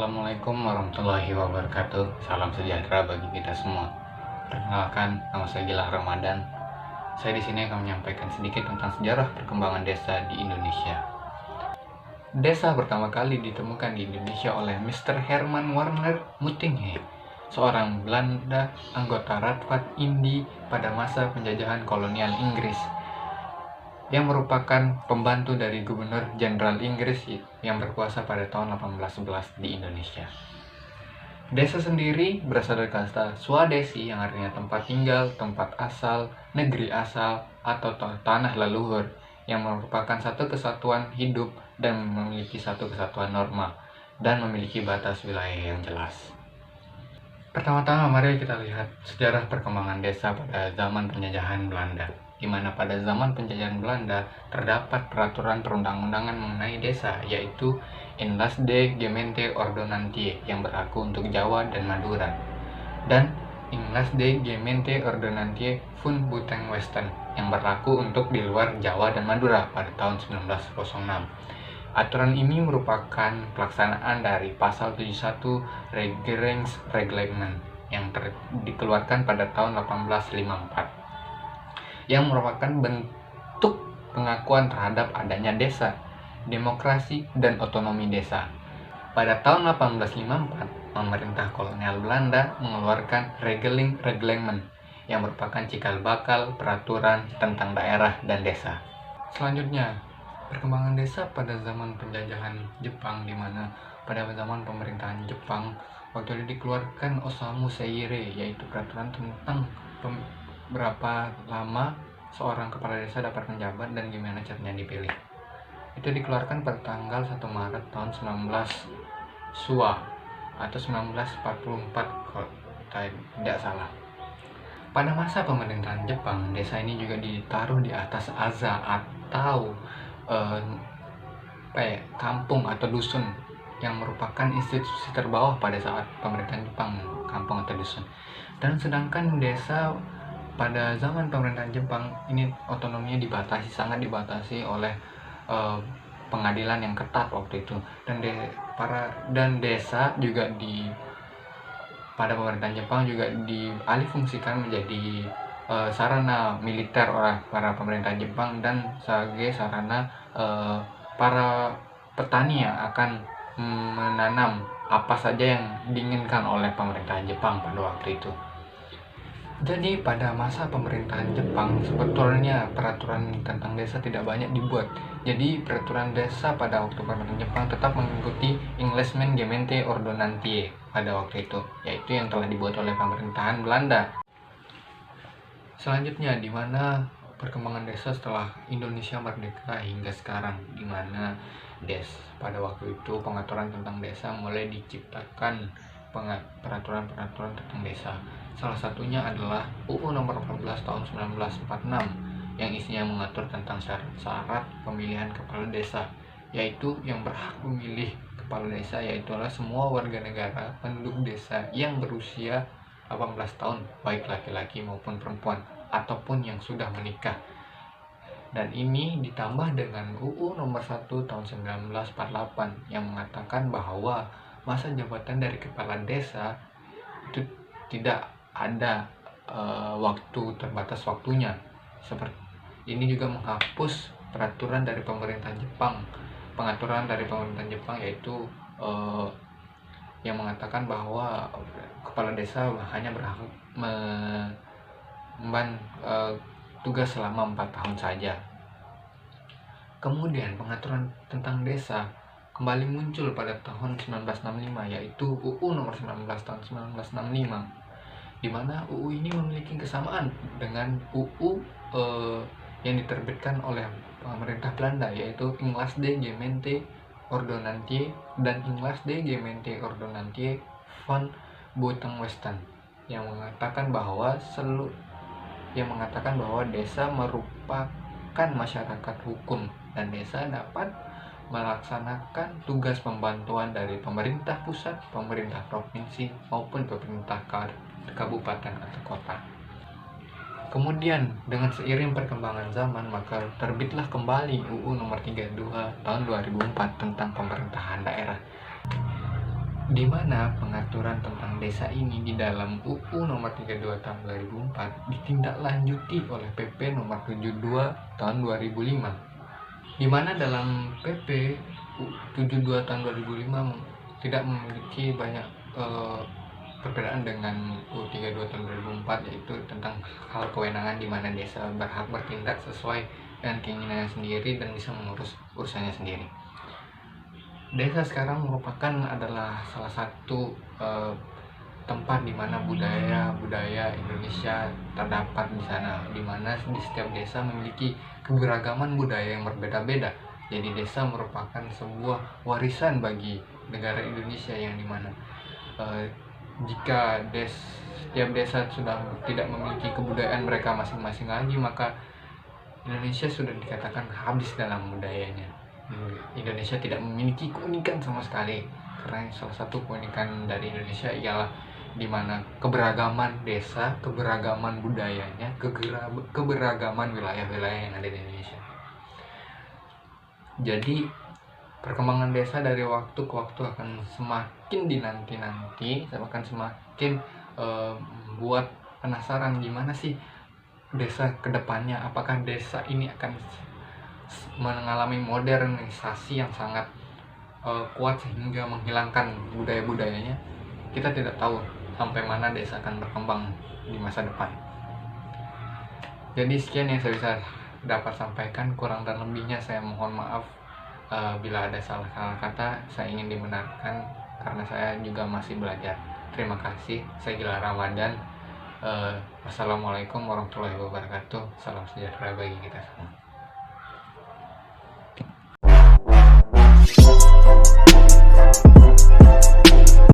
Assalamualaikum warahmatullahi wabarakatuh. Salam sejahtera bagi kita semua. Perkenalkan, nama saya Gilang Ramadan. Saya di sini akan menyampaikan sedikit tentang sejarah perkembangan desa di Indonesia. Desa pertama kali ditemukan di Indonesia oleh Mr. Herman Warner Muttinghe, seorang Belanda anggota Radboud Indi pada masa penjajahan kolonial Inggris, yang merupakan pembantu dari Gubernur Jenderal Inggris yang berkuasa pada tahun 1811 di Indonesia. Desa sendiri berasal dari kata Swadesi yang artinya tempat tinggal, tempat asal, negeri asal, atau tanah leluhur, yang merupakan satu kesatuan hidup dan memiliki satu kesatuan norma dan memiliki batas wilayah yang jelas. Pertama-tama mari kita lihat sejarah perkembangan desa pada zaman penjajahan Belanda, di mana pada zaman penjajahan Belanda terdapat peraturan perundang-undangan mengenai desa, yaitu Inlas de Gemeente Ordonantie yang berlaku untuk Jawa dan Madura, dan Inlas de Gemeente Ordonantie Fun Buteng Western yang berlaku untuk di luar Jawa dan Madura pada tahun 1906. Aturan ini merupakan pelaksanaan dari pasal 71 Regeringsreglement yang dikeluarkan pada tahun 1854, yang merupakan bentuk pengakuan terhadap adanya desa, demokrasi, dan otonomi desa. Pada tahun 1854, pemerintah kolonial Belanda mengeluarkan Regeringsreglement yang merupakan cikal bakal peraturan tentang daerah dan desa. Selanjutnya, perkembangan desa pada zaman penjajahan Jepang, di mana pada zaman pemerintahan Jepang waktu itu dikeluarkan Osamu Seire, yaitu peraturan tentang berapa lama seorang kepala desa dapat menjabat dan gimana caranya dipilih. Itu dikeluarkan pada tanggal 1 Maret tahun 19 Sua atau 1944 kalau tidak salah. Pada masa pemerintahan Jepang, desa ini juga ditaruh di atas aza atau kampung atau dusun, yang merupakan institusi terbawah pada saat pemerintahan Jepang, kampung atau dusun. Dan sedangkan desa pada zaman pemerintahan Jepang ini otonominya sangat dibatasi oleh pengadilan yang ketat waktu itu, dan desa juga pada pemerintahan Jepang juga dialihfungsikan menjadi sarana militer oleh para pemerintahan Jepang dan sebagai sarana para petani yang akan menanam apa saja yang diinginkan oleh pemerintahan Jepang pada waktu itu. Jadi pada masa pemerintahan Jepang sebetulnya peraturan tentang desa tidak banyak dibuat. Jadi peraturan desa pada waktu pemerintahan Jepang tetap mengikuti Inglesman Gemeente Ordonantie pada waktu itu, yaitu yang telah dibuat oleh pemerintahan Belanda. Selanjutnya, di mana perkembangan desa setelah Indonesia merdeka hingga sekarang, di mana pada waktu itu pengaturan tentang desa mulai diciptakan, peraturan-peraturan tentang desa. Salah satunya adalah UU Nomor 14 Tahun 1946 yang isinya mengatur tentang syarat-syarat pemilihan kepala desa, yaitu yang berhak memilih kepala desa yaitu adalah semua warga negara penduduk desa yang berusia 18 tahun, baik laki-laki maupun perempuan, ataupun yang sudah menikah. Dan ini ditambah dengan UU Nomor 1 Tahun 1948 yang mengatakan bahwa masa jabatan dari kepala desa itu tidak ada waktu terbatas waktunya. Seperti ini juga menghapus peraturan dari pemerintahan Jepang, pengaturan dari pemerintahan Jepang, yaitu yang mengatakan bahwa kepala desa hanya berhak memban tugas selama 4 tahun saja. Kemudian pengaturan tentang desa kembali muncul pada tahun 1965, yaitu UU Nomor 19 Tahun 1965, di mana UU ini memiliki kesamaan dengan UU yang diterbitkan oleh pemerintah Belanda, yaitu Inlas de Gemeente Ordonantie dan Inlas de Gemeente Ordonantie van Buteng Western, yang mengatakan bahwa desa merupakan masyarakat hukum dan desa dapat melaksanakan tugas pembantuan dari pemerintah pusat, pemerintah provinsi, maupun pemerintah kabupaten atau kota. Kemudian dengan seiring perkembangan zaman, maka terbitlah kembali UU Nomor 32 Tahun 2004 tentang pemerintahan daerah. di mana pengaturan tentang desa ini di dalam UU nomor 32 tahun 2004 ditindaklanjuti oleh PP nomor 72 tahun 2005, di mana dalam PP 72 tahun 2005 tidak memiliki banyak perbedaan dengan UU 32 tahun 2004, yaitu tentang hal kewenangan di mana desa berhak bertindak sesuai dengan keinginannya sendiri dan bisa mengurus urusannya sendiri. Desa sekarang merupakan adalah salah satu tempat di mana budaya Indonesia terdapat di sana, di mana di setiap desa memiliki keberagaman budaya yang berbeda-beda. Jadi desa merupakan sebuah warisan bagi negara Indonesia, yang dimana jika setiap desa sudah tidak memiliki kebudayaan mereka masing-masing lagi, maka Indonesia sudah dikatakan habis dalam budayanya. Indonesia tidak memiliki keunikan sama sekali, karena salah satu keunikan dari Indonesia ialah di mana keberagaman desa, keberagaman budayanya, keberagaman wilayah-wilayah yang ada di Indonesia. Jadi perkembangan desa dari waktu ke waktu akan semakin dinanti-nanti, akan semakin membuat penasaran gimana sih desa kedepannya. Apakah desa ini akan mengalami modernisasi yang sangat kuat sehingga menghilangkan budaya-budayanya? Kita tidak tahu sampai mana desa akan berkembang di masa depan. Jadi sekian yang saya bisa dapat sampaikan, kurang dan lebihnya saya mohon maaf. Bila ada salah-salah kata, saya ingin dibenarkan karena saya juga masih belajar. Terima kasih. Saya Gilang Ramadan. Wassalamualaikum warahmatullahi wabarakatuh. Salam sejahtera bagi kita semua.